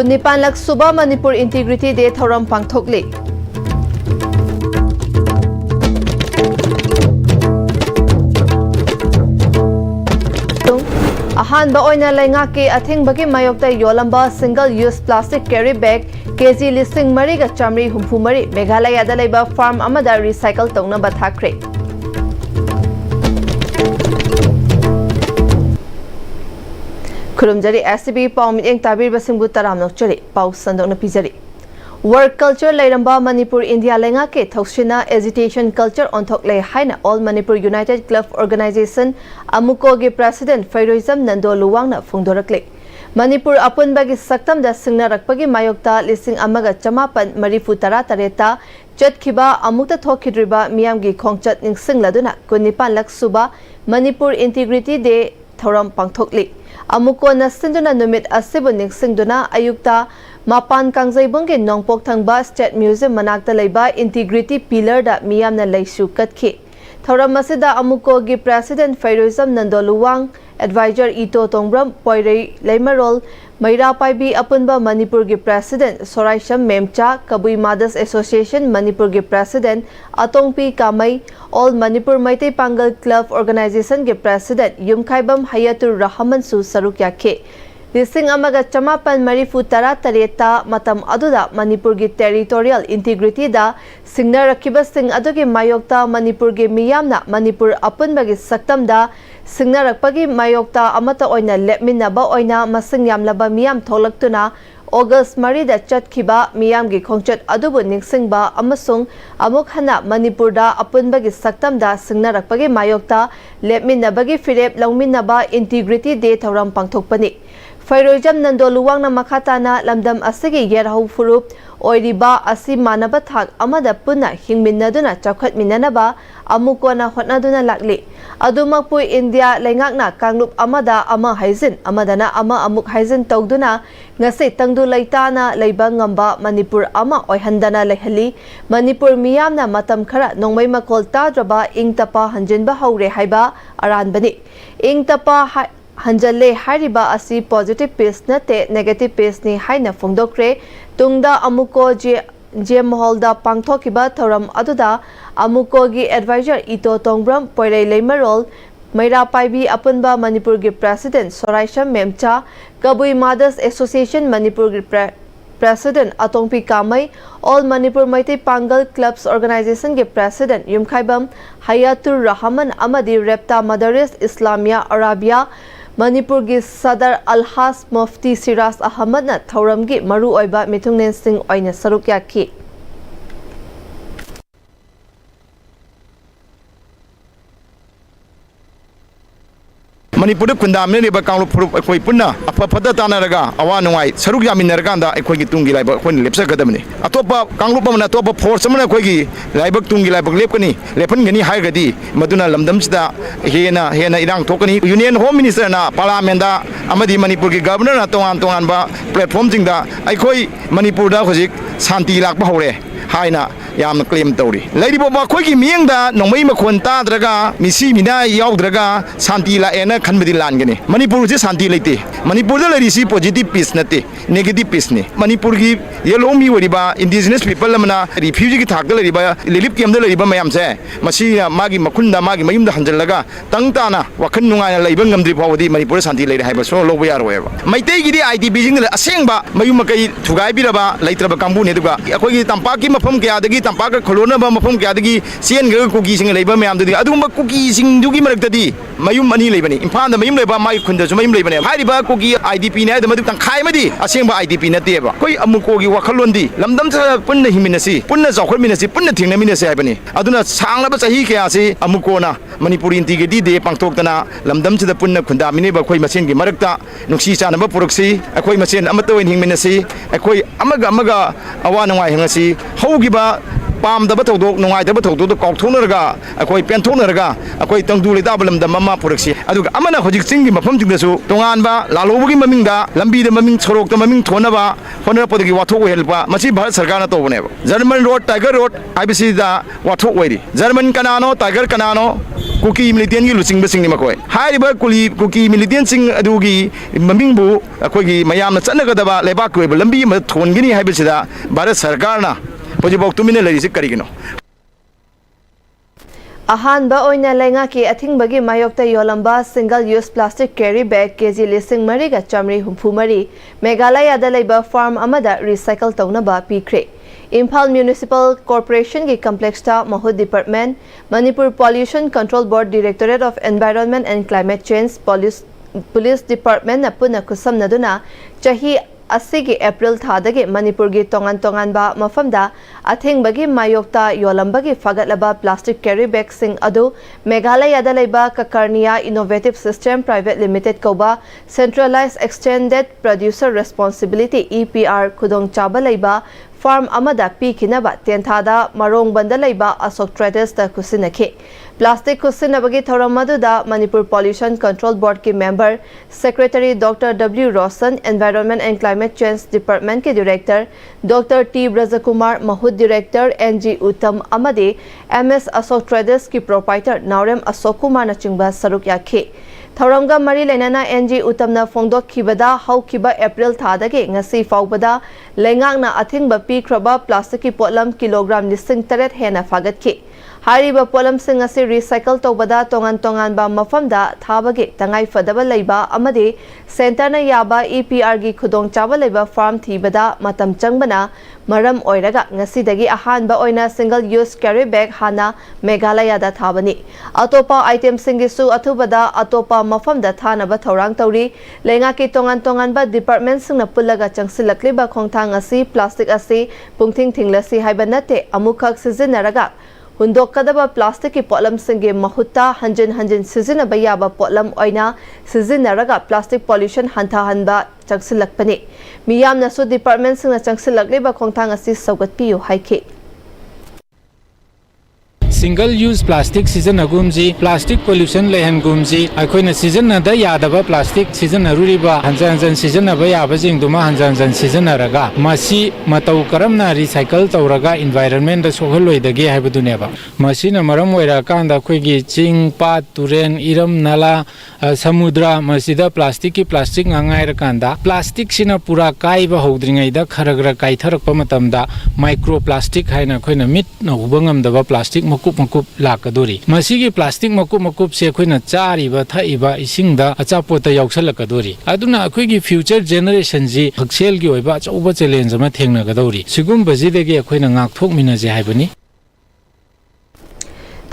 Kunipanlak Suba Manipur Integrity Day Thoram Pangthokli. Ahanba oina laingaki athingbagi mayokta yolamba single-use plastic carry bag kg listing mariga chamri humpu mari Meghalaya da laiba farm amada recycle taunaba thakre. Kurumjari SCB pau miteng tabir basingbu taram nokchari pau sandokna pijari. Work culture lairamba Manipur India lenga ke thokshina agitation culture onthok lei haina All Manipur United Club Organization amuko ge president Fairoizam Nando Luwangna phungdorakle. Manipur apunbagi saktam da singna rakpagi mayokta lising amaga chamapan marifu tara tareta chatkhiba amukta thokhidriba miyamgi khongchat ningsingladuna kunipan lak suba Manipur Integrity Day thoram pangthokli. Amuko na sinduna numit asibu ningsingduna ayukta Mapan Kangzaibungge Nongpok Thangba State Museum manakta leiba Integrity Pillar da miyamna leisu katki. Thoram masida amuko gi President Fairoizam Nando Luwang, Advisor Ito Tongbram Poirei Leimarol, Maira Paibi Apunba Manipur gi President Soraisham Memcha, Kabui Mothers Association Manipur gi President Atongpi Kamai, All Manipur Maitei Pangal Club Organization gi President Yumkhaibam Hayatur Rahman Su Sarukya ke. Lising amaga chamapan marifu tara tareta matam aduda Manipur gi territorial integrity da singna rakiba sing adugi mayokta Manipur gi miyamna Manipur apunbagi saktam da singna rakpagi mayokta amata oina lepminaba oina masing yamlaba miyam tholaktuna August marida chatkhiba miyam gi khongchat adubu ningsingba amasung amuk hana Manipur da apunbagi saktam da singna rakpagi mayokta lepminabagi firep longminaba integrity day thoram pangthokpani. Fairoizam Nando Luwangna makhatana lamdam asigi yerahau furup oiriba asi manaba thak amada punna hingminnaduna chakhatminanaba amukona hotnaduna lakli. Adumakpu India lengakna kanglup amada ama haizin amadana ama amuk haizin tawduna ngasi tangdu laitana leiba ngamba Manipur ama oihandana lehali Manipur miyamna matam khara nongmai makol tadraba ingtapa hanjinba haure haiba aranbani. Ingtapa Hanjale hariba asi positive pace nate negative pace ni haina phongdokre tungda amuko je maholda pangthokiba thoram aduda amuko gi advisor Ito Tongbram Poirei Leimarol Maira Paibi apunba Manipur gi president Soraisham Memcha Kabui Mothers Association Manipur gi President Atongpi Kamai, All Manipur Maitei Pangal Clubs Organization ge President Yumkhaibam Hayatur Rahman Amadi Repta Madaris Islamia Arabia Manipur gi Sadar Alhas Mufti Siras Ahmad na Thoram gi maru oiba mithungnen sing oina saruk yakhi. Manipur kundamne leba kanglu phurup akoi punna aphapha tanaraga awa nungai saruk yaminarganda akoi gi tungi laibak khoi lepsa gadamni atopa kanglu pamna atopa force amna khoi gi laibak tungi laibak lepkani lephan gani haigadi maduna lamdam sida hena irang thokani union home minister na parliament da amadi Manipur gi governor na tongan ba platform jingda akoi Manipur da hojik shanti lakba hore haina yam claim tawri lady boba khoi gi miengda nongmai makhon ta draga misi mina yaudраga shanti la ena khanbadi langani Manipur je shanti leite Manipur da lari si positive peace nate negative peace ne Manipur gi yellow mi wariba indigenous people lamna refugee gi thak da lariba lilip kem da lariba mayam se masi magi makhunda magi mayum da hanjalaga tangta na wakhan nungai laiba ngamdri phawdi Manipur shanti leire haiba so lobo yaroeba maitei gi di IDP jing da asengba mayum makai thugai biraba laitraba kambu ne duga akoi gi tampa ki mafam kya dagi tampa khulona ba mafam kya dagi sien ga kuki sing leiba mayam dadi aduma kuki sing dugi marakdadi mayum ani leibani imphal da mayum leiba mai khunda su mayum leibani hariba kuki IDP ne da madu tangkhai madi asengba IDP na teba koi amuko gi wakhalondi lamdam sa punna himinasi punna zawkhminasi punna thingnaminasi haibani aduna sanglaba chahi kya si amuko na Manipur Integrity Day pangthoktana lamdam sida punna khundamini ba khoi masen gi marakta nungsi chanaba puruksi akoi masen amato hingminasi akoi amaga awa nungai hingasi haugiba pam da batodok nungai da batodok kaukthonarga akoi penthonarga akoi tangdu leda balamda mama puraksi aduga amana hojik singi mafam jingdasu tonganba lalobugi mamingda lambi da maming sorok da maming thonaba honra podagi wathok helpa machi bharat sarkar na tobne German road tiger road IBC da wathok wairi German kanano tiger kanano Kuki militant की लुचिंग बसिंग मकोय हाइरिबा Kuki militant सिंग अदुगी ममिंगबु अखोगी मयाम चनगदबा लेबा कोइब लंबी म थोनगिनी हाइबसिदा भारत सरकार ना होजिबौ तुमिने लरिसि करिगिनो अहानबा ओइना लेंगा की अथिंगबगी मायोक्ता योलंबा single use plastic carry bag KG लिसिंग मरीगा चमरी हुंफुमरी मेघालय लेबा फार्म अमदा रिसाइकल तौनबा पीख्रे इम्फाल म्यूनिसिपल कॉर्पोरेशन की कम्प्लेक्स महूद department Manipur pollution control board directorate of environment and climate change police department पुनः खुसमनदुना चाही असिगी अप्रैल थादगे मणिपुर की तोंगान तोंगानबा मफमदा अथेंगबगी मायोक्ता योलंबगी फगतलबा प्लास्टिक कैरी बैग सिंग अदु मेघालय लेबा ककर्निया innovative system private limited कौबा centralize extended producer responsibility EPR खुदोंग चाबा लेबा फार्म अमदा पीखिनबा तेंथादा मरोंगबंदा लेबा अशोक ट्रेडर्स दा खुसिनखे प्लास्टिक खुसिनबगी थौरम मदुदा मणिपुर पॉल्यूशन कंट्रोल बोर्ड के member secretary doctor W Roshan environment and climate change department के डायरेक्टर डॉक्टर T ब्रजकुमार महूद डायरेक्टर NG उत्तम अमदे MS अशोक ट्रेडर्स की प्रोपाइटर नावरेम अशोक कुमार नचिंबा सरुक याखे थौरमगा मरी लेना NG उत्तमना फोंदोखिबदा हौखिबा अप्रैल थादगे ngasi फाउबदा लेंगांगना अथिंगबा पीख्रबा प्लास्टिक की पोलम किलोग्राम 8,000 हेना फागतखे हारिबा पोलम सिंग असि रिसाइकल तौबदा तोंगान तोंगानबा मफमदा थाबगे तंगाई फदबा लेबा अमदे सेंटरना याबा EPR की खुदोंग चाबा लेबा फार्म थीबदा मतम चंगबना मरम ओइरगा ngasi अहानबा ओइना सिंगल यूज कैरी बैग हाना मेघालयदा थाबनी अतोपा आइटम सिंगिसु अथुबदा अतोपा मफमदा थानबा थौरांग तौरी लेंगा की तोंगान तोंगानबा डिपार्टमेंट सिंगना पुल्लगा चंगसिलक्लिबा खोंथांग असि प्लास्टिक असि पुंगथिंग थिंगलसी हाइबा नते अमुखक सिजिनरगा हुंदोकदबा प्लास्टिक की पोलम सिंगे महुत्ता हंजन हंजन सिजिनबा याबा पोलम ओइना सिजिनरगा प्लास्टिक पॉल्यूशन हंथाहनबा चंगसिलक्पने मियामनसु डिपार्टमेंट सिंगना चंगसिलक्लिबा खोंथांग असि सौगतपियो हाइखे सिंगल यूज प्लास्टिक सीजन अगुमजी प्लास्टिक पोल्यूशन लेहनगुमजी अखोइना सीजन नदा यादबा प्लास्टिक सीजन अरुरिबा हंजन हंजन सीजन नबा याबजिंग दुमा हंजन हंजन सीजन अरगा मसी मतौ करमना रिसाइकल तौरगा एनवायरनमेंट सोहलोइदगे हाइबदुनेबा मसीना मरम ओइरा कांदा खोइगी चिंग पात तुरेन इरम नाला समुद्र मसीदा प्लास्टिक की प्लास्टिक ngangaira kanda प्लास्टिक सिना पूरा काइबा हौद्रिङैदा खरगरा काइथरकपा मतमदा माइक्रो प्लास्टिक हाइना खोइना मिट नहुबंगमदबा प्लास्टिक मकुप मकुप लाकदोरी मसीगी प्लास्टिक मकुप मकुप से खोइना चारिबा थाइबा इसिंगदा अचापोता याउसलकदोरी अदुना अखोइगी फ्यूचर जेनरेशन जी हक्सेल की ओइबा चौबा चैलेंज अमा थेंगनगदोरी सिगुमबजिदेगे अखोइना ngakthokminaje हाइबनी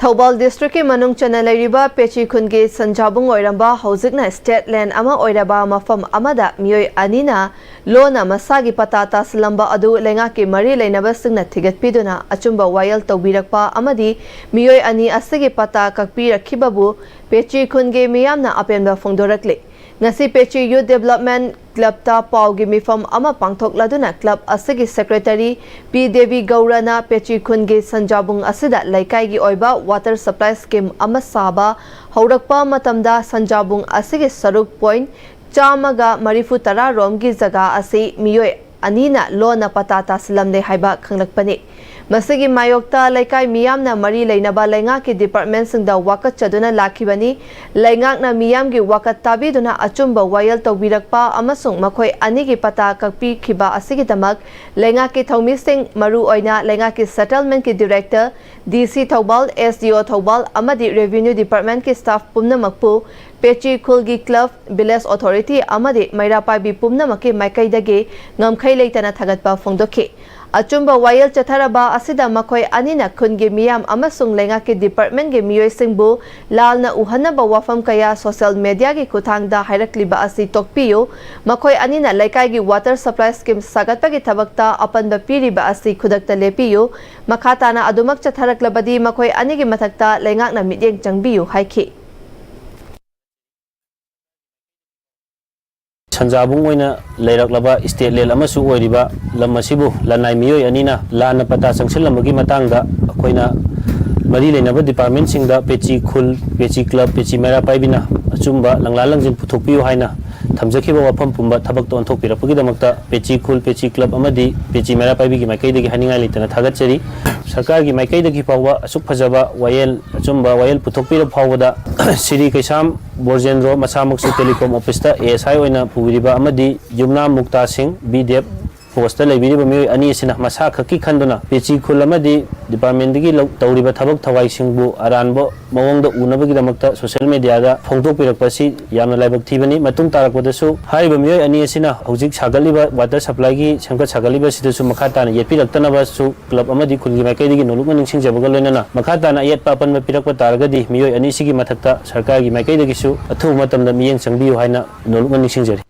थौबाल डिस्ट्रिक्ट के मनुंग चना लेरिबा पेची खुनगे संजाबुंग ओइरंबा हौजिकना स्टेट लैंड अमा ओइरबा मफम अमदा मियोय अनिना लोना मसागी पता तासलंबा अदु लेंगा के मरी लेनबा सिंगना थिगतपिदुना अचुंबा वायल तौबिरकपा अमदी मियोय अनि असगे पता ककपि रखिबबु पेची खुनगे मियामना अपेनबा फोंदोरकले ngasi pechi youth development club ta paugi mifam ama pangthokladuna club asigi secretary P Devi Gaurana pechi khunge sanjabung asida laikai gi oiba water supply scheme ama saba haurakpa matamda sanjabung asigi saruk point chamaga marifu tara romgi jaga asi miyoi anina lona patata silamde haiba khanglakpani masigi mayokta laikai miyamna mari leinaba lainga ki department singda wakat chaduna lakhibani laingak na miyam gi wakat tabiduna achumba wayal tawbirakpa amasung makhoi ani gi pata kakpi khiba asigi damak lainga ki thomi sing maru oina lainga ki settlement ki director DC Thobal SDO Thobal amadi revenue department ki staff pumnamakpu pechi khulgi club village authority amadi mairapai bi pumnamaki maikaidage ngamkhai leitana thagatpa phongdokhe achumba wayal chatharaba asida makhoi anina khungi miyam amasung lenga ki department ge miyoi singbu lalna uhanaba wafam kaya social media gi kuthangda hairakliba asi tokpiyo makhoi anina laikai gi water supply scheme sagatpa gi thabakta apanba piriba asi khudakta lepiyo makhatana adumak chatharaklabadi makhoi ani gi mathakta lengak na midyeng changbiyo haikhi संजाबुंग ओइना लेरकलबा state लेल अमसु ओइरिबा lump असिबु लनाइ मियोय अनिना लाना पता संगसिलमगी मतंगदा अखोइना मरी लेनबा department सिंगदा पेची खुल पेची club पेची मेरा पाइबिना अचुंबा लंगला लंजिन पुथोकपियो हाइना थमजखिबा वाफम पुंबा थबक तो अनथोकपिरपगी दमकता पेची खुल पेची क्लब अमदी पेची मेरा पाइबिगी माइकैदगी हानिंगाइ लेतना थागतचरी सरकार की माइकई दगी फावबा असुक फजबा वायल अचुम्बा वायल पुथोकपीर फावबदा श्री कैसाम बोरजेंद्रो मसामुक टेलीकॉम ऑफिस एएसआई ओइना पुबिरिबा अमदी युमना मुक्ता सिंह बीडीएफ पोस्ट लेबिरिबा मियोय अनि सिना मसा खकी खंदुना पेची खुल अमदी डिपार्टमेंट दगी तौरिबा थबक थवाई सिंहबु अरानबो मवंगद उनबगी दमकता सोशल मीडिया दा फोंदोकपिरकपसि यामना लाइबक थीबनी मतुंग तारकपदसु हारिबा मियोय अनि सिना हौजिक सागलिबा वाटर सप्लाई की संकट सागलिबा सिदसु मखाताना येपिरक्तनबसु क्लब अमदी खुलगी माइकैदगी नोलुक निंगसिंगजबगा लोइनना मखाताना येतपा अपनबा पिरकपा तारगदी मियोय अनि सिगी मथक्ता सरकारगी माइकैदगिसु अथु मतमदा मियेंग संगबियु हाइना नोलुक निंगसिंगजरी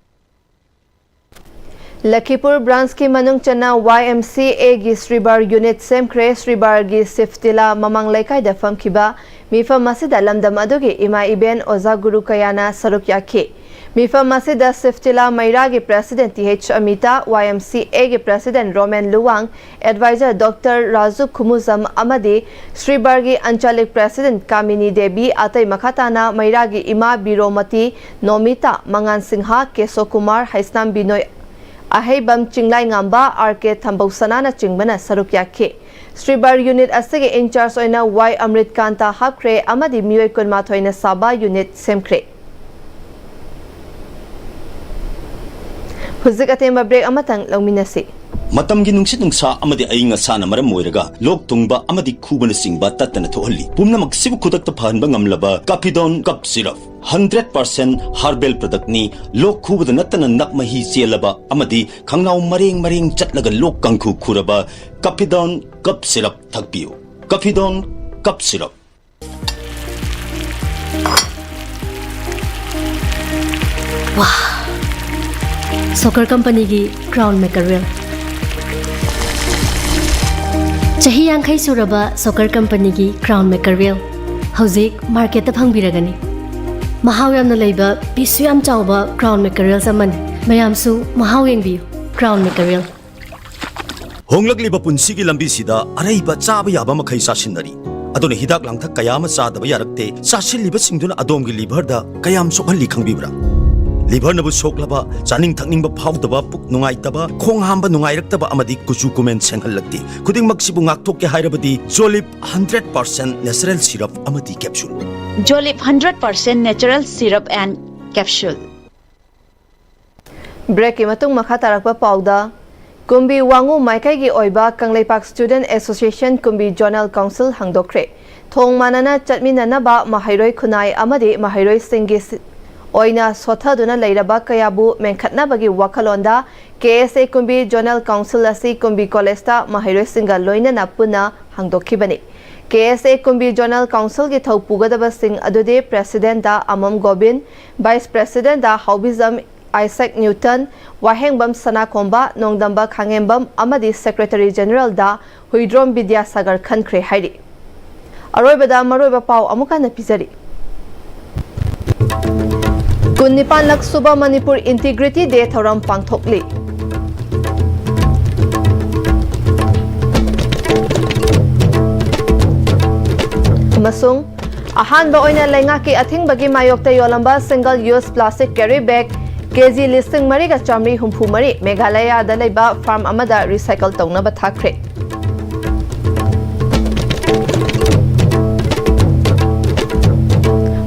लखीपुर ब्रांच की मनुंग चना YMCA की श्रीबार यूनिट सेमख्रे श्रीबार की सिफ्तिला ममंग लेकाई दफम खिबा मिफम मसिदा लमदम अदुगी इमा इबेन ओजा गुरु कयाना सरुक याखे मिफम मसिदा सिफ्तिला मैरा की प्रेसिडेंट TH अमिता YMCA की president Romen Luwang adviser doctor Raju Khumujam अमदी श्रीबार की अंचलिक प्रेसिडेंट कामिनी देवी अतई मखाताना मैरा की इमा बिरोमती नोमिता मंगान सिंहा केशो कुमार हैसनाम बिनोय अहेबम चिंगलाई ngamba RK थंबौसना चिंगबना सरुक याखे श्रीबार यूनिट असगे इंचार्ज ओइना Y अमृत कांता हाबख्रे अमदी मियोय कुनमाथोइना साबा यूनिट सेमख्रे हुजिक अतेम ब्रेक अमतंग लौमिनसी मतमगी नुंसित नुंसा अमदि अइंग असाना मरम मोइरगा लोक तुंगबा अमदि खुबन सिंगबा तत्तना थोहल्ली पुमनमक सिबु खुदकता फहनबा ngamlaba काफिडोन कप सिरप 100% हर्बल प्रोडक्ट नि लोक खुबद नतना नकमही चेलबा अमदि खंगनाउ मरेंग मरेंग चटलगा लोक कंखु खुरबा काफिडोन कप सिरप थकपियो काफिडोन कप सिरप वाह सोकर कंपनी की क्राउन मेकर वेल चाही यांखै सुरबा सोकर कंपनी की क्राउन मेकर वेल हौजिक मार्केट फंगबिरगनी महाव यामना लेबा पिसु याम चावबा क्राउन मेकर वेल समन मयामसु महाव येंबियो क्राउन मेकर वेल होंगलकलिबा पुंसिगी लंबीसिदा अरैबा चाबा याबा मखै सासिनदरी अदुने हिदाक लांथक कयाम चादबा यारक्ते सासिलिबा सिंगदुना अदोमगी लिभरदा कयाम सोखल्ली खंगबिब्रा लिभर नबु सोकलबा चानिंग थकनिंग फाउदबा पुक नुंगाइतबा खोंग हांबा नुंगाइरक्तबा अमदि कुचु कुमेन सेंहल्लक्ति खुदिंगमक सिबु ngakthokke hairabadi जोलिप 100% नेचुरल सिरप अमदि कैप्सूल जोलिप 100% natural syrup and capsule break की मतुंग मखा तारकपा पाउदा कुंबी वांगु माइकाई की ओइबा Kangleipak student association Kumbi zonal council हंगदोख्रे थोंग मानना चटमिननबा महाइरोय खुनाई अमदि महाइरोय सिंगी ओइना सोथादुना लेरबा कयाबु मेंखतनाबगी वखलोंदा KSA कुंबी जोनल काउंसिल असि कुंबी कॉलेजता महाइरोय सिंगा लोइनना पुना हंगदोखिबनी KSA कुंबी जोनल काउंसिल की थौपुगदबा सिंग अदुदे प्रेसिडेंट दा अमम गोबिन वाइस प्रेसिडेंट दा हाउबिजम Isaac Newton वाहेंगबम सनाकोंबा नोंगदंबा Khangembam अमदी secretary general दा हुइड्रोम विद्यासागर खनख्रे हाइरी अरोइबदा मरोइबा पाव अमुका नपिजरी कुन्निपान लक सुबह मणिपुर इंटीग्रिटी डे थौरम पांगथोकली अमसुंग अहानबा ओइना लेंगा की अथिंगबगी मायोक्ता योलंबा single use plastic carry bag KG listing मरीगा Chamari हुंफु मरी मेघालय दा लेबा फार्म अमदा रिसाइकल तौनबा थाखरे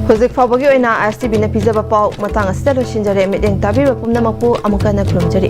हुजिक फाबगी ओइना STB ना पिजबा पाव मतंग अस्ते लोसिनजरे मिदेंग ताबिर पुमनमकु अमुका ना खुलुमजरी।